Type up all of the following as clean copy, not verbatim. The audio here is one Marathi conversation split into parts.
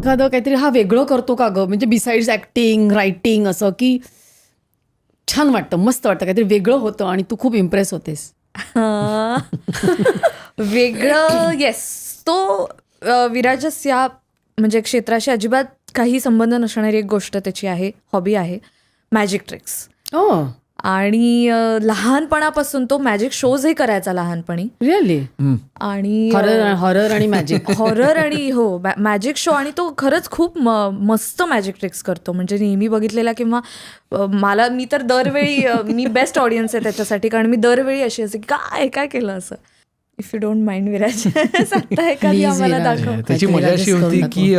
एखादं काहीतरी हा वेगळं करतो का गं, म्हणजे बिसाइड्स ऍक्टिंग रायटिंग, असं की छान वाटतं, मस्त वाटतं, काहीतरी वेगळं होतं आणि तू खूप इम्प्रेस होतेस. वेगळं येस, तो विराजस या म्हणजे क्षेत्राशी अजिबात काही संबंध नसणारी एक गोष्ट त्याची आहे, हॉबी आहे, मॅजिक ट्रिक्स. आणि लहानपणापासून तो मॅजिक शोजही करायचा लहानपणी. रिअली? आणि हॉरर आणि मॅजिक. हॉरर आणि हो मॅजिक शो. आणि तो खरंच खूप मस्त मॅजिक ट्रिक्स करतो, म्हणजे नेहमी बघितलेला किंवा मी तर दरवेळी मी बेस्ट ऑडियन्स आहे त्याच्यासाठी, कारण मी दरवेळी अशी असे काय केलं असं. If you don't mind Viraj, सांगता एखादी आम्हाला दाखव. त्याची मजा अशी होती की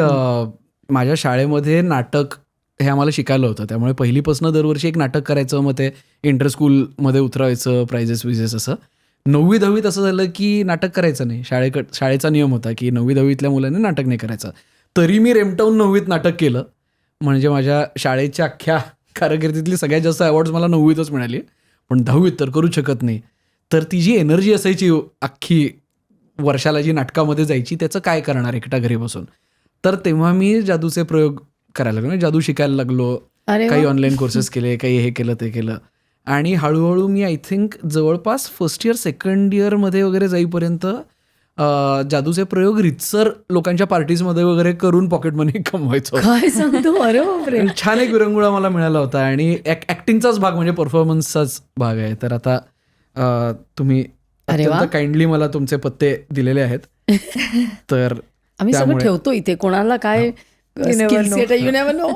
माझ्या शाळेमध्ये नाटक हे आम्हाला शिकायला होतं, त्यामुळे पहिलीपासून दरवर्षी एक नाटक करायचं, मग ते इंटर स्कूलमध्ये उतरायचं, प्राइजेस विजेस असं. 9वी-10वीत असं झालं की नाटक करायचं नाही, शाळेचा नियम होता की 9वी-10वीतल्या मुलांनी नाटक नाही करायचं. तरी मी रेमटाऊन 9वीत नाटक केलं, म्हणजे माझ्या शाळेच्या अख्ख्या कारकिर्दीतली सगळ्यात जास्त अवॉर्ड्स मला 9वीतच मिळाली. पण 10वीत तर करू शकत नाही. तर ती जी एनर्जी असायची अख्खी वर्षाला जी नाटकामध्ये जायची, त्याचं काय करणार एकटा घरी बसून. तर तेव्हा मी जादूचे प्रयोग करायला लागलो, जादू शिकायला लागलो, काही ऑनलाईन कोर्सेस केले, काही हे केलं ते केलं. आणि हळूहळू मी आय थिंक जवळपास फर्स्ट इयर सेकंड इयरमध्ये वगैरे जाईपर्यंत जादूचे प्रयोग रितसर लोकांच्या पार्टीजमध्ये वगैरे करून पॉकेट मनी कमवायचो. काय सांगतो, अरे बापरे. छान एक विरंगुळा मला मिळाला होता. आणि ऍक्टिंगचाच भाग म्हणजे परफॉर्मन्सचाच भाग आहे. तर आता तुम्ही अत्यंत काइंडली मला तुमचे पत्ते दिलेले आहेत, तर आम्ही सगळं ठेवतो इथे, कोणाला काय यू नेव्हर नो.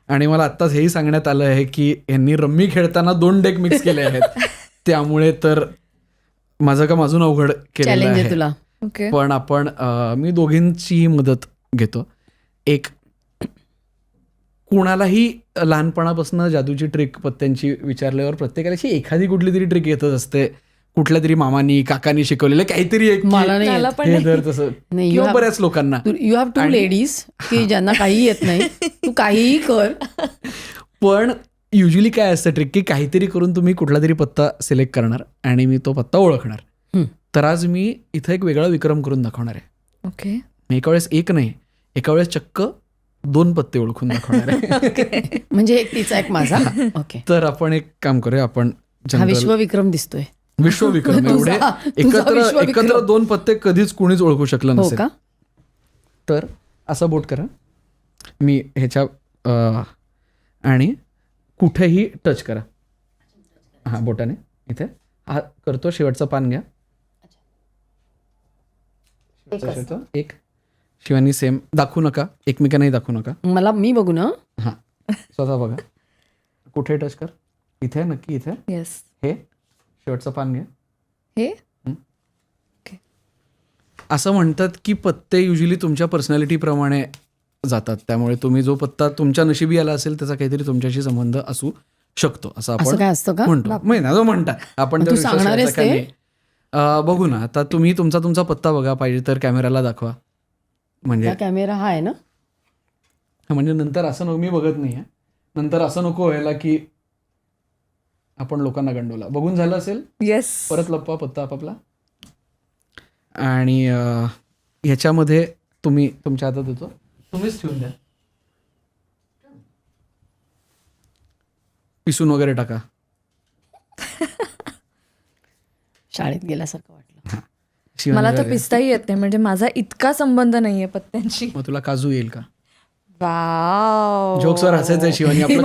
आणि मला आत्ताच हेही सांगण्यात आलं आहे की यांनी रम्मी खेळताना 2 डेक मिक्स केले आहेत, त्यामुळे तर माझं काम अजून अवघड केलेलं आहे तुला. पण मी दोघींची मदत घेतो. एक, कुणालाही लहानपणापासून जादूची ट्रिक पत्त्यांची विचारल्यावर प्रत्येकाला एखादी कुठली तरी ट्रिक येतच असते, कुठल्या तरी मामानी काकानी शिकवलेलं काहीतरी एक, तसं किंवा बऱ्याच लोकांना. यू हॅव 2 लेडीज की ज्यांना काही येत नाही, तू काहीही कर. पण युजली काय असतं ट्रिक, की काहीतरी करून तुम्ही कुठला तरी पत्ता सिलेक्ट करणार आणि मी तो पत्ता ओळखणार. तर आज मी इथं एक वेगळा विक्रम करून दाखवणार आहे. ओके. एका वेळेस एक नाही, एका वेळेस चक्क 2 पत्ते ओळखून दाखवणार आहे. म्हणजे एक तिचा एक माझा. ओके. तर आपण एक काम करूया, आपण विश्वविक्रम दिसतोय. विश्वविक्रम. एवढे एकत्र 2 पत्ते कधीच कुणीच ओळखू शकलं नसेल. तर असं बोट करा, मी ह्याच्या आणि कुठेही टच करा. हां, बोटाने इथे हा करतो. शेवटचं पान घ्या. एक शिवानी सेम दाखवू नका, एकमेकांनाही दाखवू नका. मी बघू ना. हां, स्वतः बघा. कुठे टच कर, इथे नक्की इथे. येस. हे शेवटचं पान घ्या. हे असं म्हणतात की पत्ते युजली तुमच्या पर्सनॅलिटीप्रमाणे जातात, त्यामुळे तुम्ही जो पत्ता तुमच्या नशिबी आला असेल त्याचा काहीतरी तुमच्याशी संबंध असू शकतो, असं आपण म्हणतो. म्हणतात आपण बघू ना. आता तुम्ही तुमचा पत्ता बघा, पाहिजे तर कॅमेराला दाखवा. म्हणजे कॅमेरा हा आहे ना, म्हणजे नंतर असं नको, मी बघत नाही आहे, नंतर असं नको व्हायला की आपण लोकांना गंडवला. बघून झालं असेल, येस, परत लपवा पत्ता आपापला. आणि ह्याच्यामध्ये तुम्ही तुमच्या हातात देतो, तुम्हीच ठेवून द्या. पिसून वगैरे टाका. शाळेत गेल्यासारखं वाटलं मला. तर पिस्ताही येत नाही, म्हणजे माझा इतका संबंध नाहीये पत्त्यांशी. मग तुला काजू येईल का? वाव, जोक्सवर हसायचं आहे शिवानी. आपलं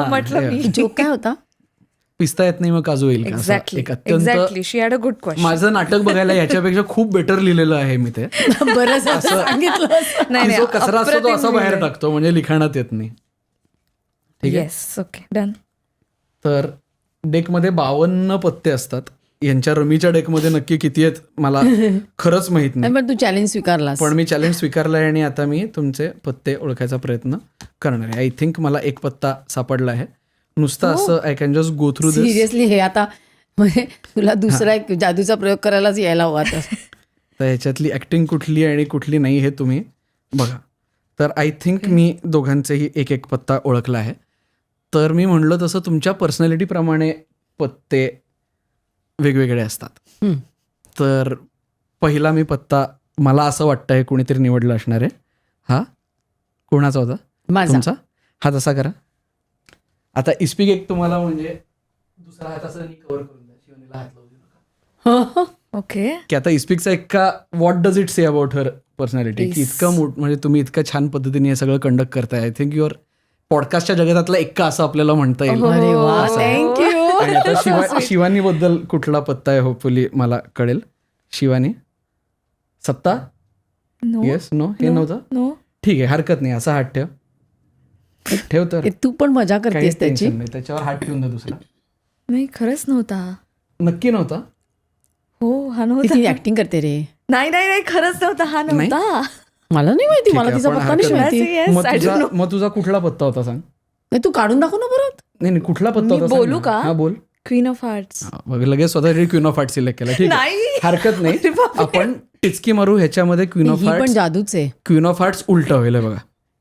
म्हटलं मी. जोक काय होता? पिस्ता येत नाही मग काजू येईल का? Exactly. She had a good question. माझं नाटक बघायला याच्यापेक्षा खूप बेटर लिहिलेलं आहे मी ते. बरं सांगितलं. जो कचरा असतो तो असा बाहेर टाकतो, म्हणजे लिखाणात येत नाही. ठीक आहे. Yes, okay, done. तर डेकमध्ये 52 पत्ते असतात. यांच्या रमीच्या डेकमध्ये नक्की किती आहेत मला खरंच माहित नाही, पण तू चॅलेंज स्वीकारलास. पण मी चॅलेंज स्वीकारलं आहे आणि आता मी तुमचे पत्ते ओळखायचा प्रयत्न करणार आहे. आय थिंक मला एक पत्ता सापडला आहे. नुसतं असं I can just go through this. Seriously हे आता म्हणजे तुला दुसरा एक जादूचा प्रयोग करायलाच यायला हवा. तर ह्याच्यातली ऍक्टिंग कुठली आणि कुठली नाही हे तुम्ही बघा. तर आय थिंक मी दोघांचेही एक एक पत्ता ओळखला आहे. तर मी म्हणलं तसं तुमच्या पर्सनॅलिटीप्रमाणे पत्ते वेगवेगळे असतात. तर पहिला मी पत्ता मला असं वाटतं आहे कुणीतरी निवडलं असणार आहे. हा कोणाचा होता? माझा. तुमचा. हा तसा करा. आता इस्पिक एक तुम्हाला म्हणजे दुसरा हात असं कव्हर करून द्या. शिवानीला हात लावू देऊ नका. ओके. की आता इस्पिकचा इतका what does it say about her personality की इतकं म्हणजे तुम्ही इतकं छान पद्धतीने हे सगळं कंडक्ट करताय. आय थिंक युअर पॉडकास्टच्या जगतातला एक्का असं आपल्याला म्हणता येईल. अरे वा, हो. थँक्यू. आणि आता शिवानी बद्दल कुठला पत्ता आहे होपफुली मला कळेल. शिवानी सत्ता. नो येस नो हे नव्हतं. नो. ठीक आहे, हरकत नाही. असा हात ठेव तर तू पण मजा काही करतेस त्याची. टेन्शन नाही. त्याच्यावर हात ठेवून दे दुसरा. नाही खरंच नव्हता. नक्की नव्हता. हो हा ती नव्हता. ऍक्टिंग करते रे. नाही खरंच नव्हता. हा नव्हता. मला नाही माहिती, ठीक मला आहे, तिचा आपण पत्ता नाही हरकत माहिती. Yes, मग I don't तुझा know. मग तुझा कुठला पत्ता होता सांग. नाही, तू काढून दाखव ना परत. नाही कुठला पत्ता मी होता सांग बोलू ना. का? हा बोल. Queen of hearts. हा, बघ, लगेच स्वतः क्वीन ऑफ हार्ट सिलेक्ट केला. ठीक आहे, नाही. हरकत नाही. आपण टिचकी मारू ह्याच्यामध्ये क्वीन ऑफ ही पण हार्ट्स. जादूच आहे. क्वीन ऑफ हार्ट्स उलटा होईल हे बघा.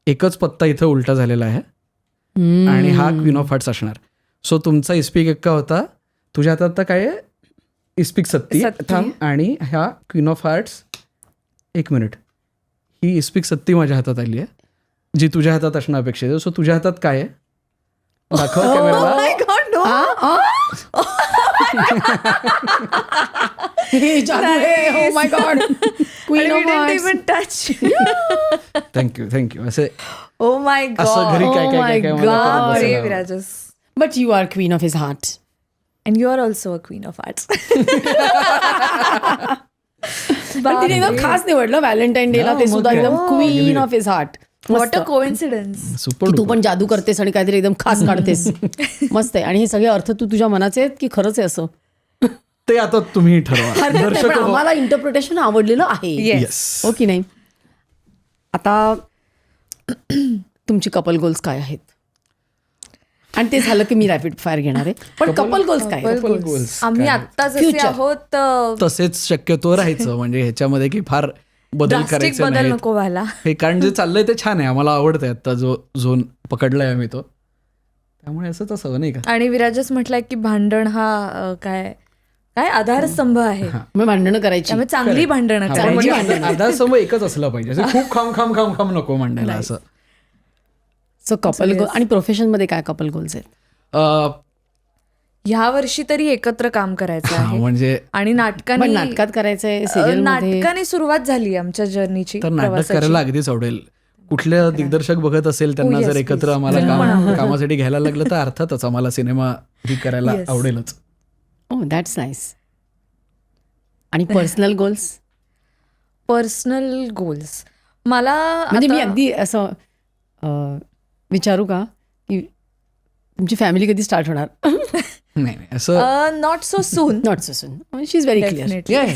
एकच पत्ता इथं उलटा झालेला आहे आणि हा क्वीन ऑफ हार्ट्स असणार. सो तुमचा इस्पिक एक्का होता. तुझ्या हातात आता काय आहे? इस्पिक सत्ती. थांब. आणि ह्या क्वीन ऑफ हार्ट्स. एक मिनिट. ही इस्पिक सत्ती माझ्या हातात आली आहे जी तुझ्या हातात असणं अपेक्षित आहे. सो तुझ्या हातात काय आहे दाखव कॅमेराला. हे जादू आहे. Oh my God. Queen of Hearts. Touch. Thank you असं ओ माय असं घरी गॉड. काय काय काय काय मला करत God. बसायला अरे आवडतं. Virajas. But you are queen of his heart. And you are also a queen of hearts. पण तिने एकदम खास निवडलं व्हॅलेंटाईन डेला. हा, ते मग सुद्धा काय. एकदम queen of his heart. What a coincidence. Super तू पण जादू करतेस आणि काहीतरी एकदम खास काढतेस. मस्त आहे. आणि हे सगळे अर्थ तू तुझ्या मनाचे आहेत की खरंच आहे असं? ते आता तुम्ही ठरवा. हरकत नाही, दर्शक पण हो. आम्हाला इंटरप्रिटेशन आवडलेलं आहे. Yes. हो की नाही? आता तुमची कपल गोल्स काय आहेत? आणि ते झालं की मी रॅपिड फायर घेणार आहे. पण कपल गोल्स काय आहेत? Couple goals आम्ही काय? आत्ता जसे Future. आहोत तसेच शक्यतो राहायचं म्हणजे ह्याच्यामध्ये की फार बदल ड्रास्टिक करायचे बदल नाहीत. नको व्हायला. हे कारण जे चाललंय ते छान आहे. आम्हाला आवडतंय. आता जो झोन पकडलाय आम्ही तो. त्यामुळे असंच असावं नाही का. आणि विराजस म्हटलंय की भांडण हा काय काय आधारस्तंभ आहे. मग भांडणं करायची. त्यामुळे चांगली भांडणं हा, करायची. म्हणजे आधार समोर एकच असलं पाहिजे. असं खूप खाम नको मांडायला असं. सो कपल गोल आणि प्रोफेशन मध्ये काय कपल गोल्स आहेत? ह्या वर्षी तरी एकत्र काम करायचं हा, आहे. म्हणजे आणि पण नाटकाने नाटकात करायचंय, सिरियल मध्ये. नाटकाने सुरुवात झाली आमच्या जर्नीची. तर नाटक करायला अगदीच आवडेल. कुठल्या दिग्दर्शक बघत असेल त्यांना जर एकत्र आम्हाला कामासाठी घ्यायला लागलं तर अर्थातच आम्हाला सिनेमा ही करायला आवडेलच. ओ दॅट्स नाईस. आणि पर्सनल गोल्स? पर्सनल गोल्स मला म्हणजे मी आता- अगदी असं विचारू का की तुमची फॅमिली कधी स्टार्ट होणार? नाही असं not so soon. Not so soon. She is very clear.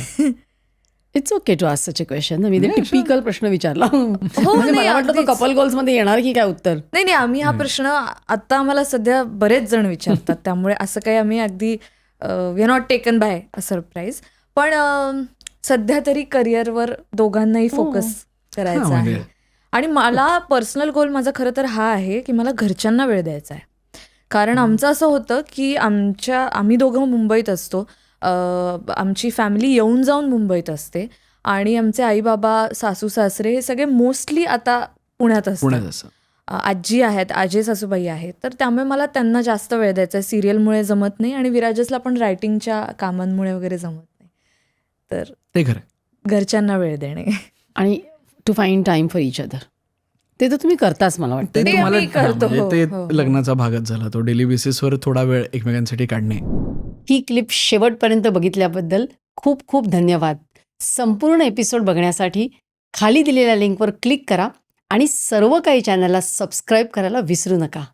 It's okay to ask such a question. मी टिपिकल प्रश्न विचारला. म्हणजे नाही, मला वाटलं तो अगदीच. कपल गोल्स मध्ये येणार की काय उत्तर. नाही आम्ही हा प्रश्न आता आम्हाला सध्या बरेच जण विचारतात. त्यामुळे असं काही आम्ही अगदी we are not taken by a surprise. पण सध्या तरी करिअरवर दोघांनाही फोकस करायचा म्हणजे- आहे. आणि मला पर्सनल गोल माझा खरं तर हा आहे की मला घरच्यांना वेळ द्यायचा आहे. कारण आमचं असं होतं की आम्ही दोघं मुंबईत असतो. आमची फॅमिली येऊन जाऊन मुंबईत असते आणि आमचे आई बाबा सासू सासरे हे सगळे मोस्टली आता पुण्यात पुण्यात असतात. असं. आजी आहेत, आजी सासूबाई आहेत. तर त्यामुळे मला त्यांना जास्त वेळ द्यायचा आहे. सिरियलमुळे जमत नाही आणि विराजसला पण रायटिंगच्या कामांमुळे वगैरे जमत नाही. तर ते खरं. घरच्यांना वेळ देणे. आणि to find time for each other. ते तर तुम्ही करताच मला वाटतं. ते ते तुम्हाला आम्ही करतो, हा, म्हणजे हो, ते हो, हो. लग्नाचा भागच झाला. तो डेली बेसिसवर थोडा वेळ एकमेकांसाठी काढणे. ही क्लिप शेवटपर्यंत बघितल्याबद्दल खूप खूप धन्यवाद. संपूर्ण एपिसोड बघण्यासाठी खाली दिलेल्या लिंकवर क्लिक करा आणि सर्व काही चॅनलला सबस्क्राईब करायला विसरू नका.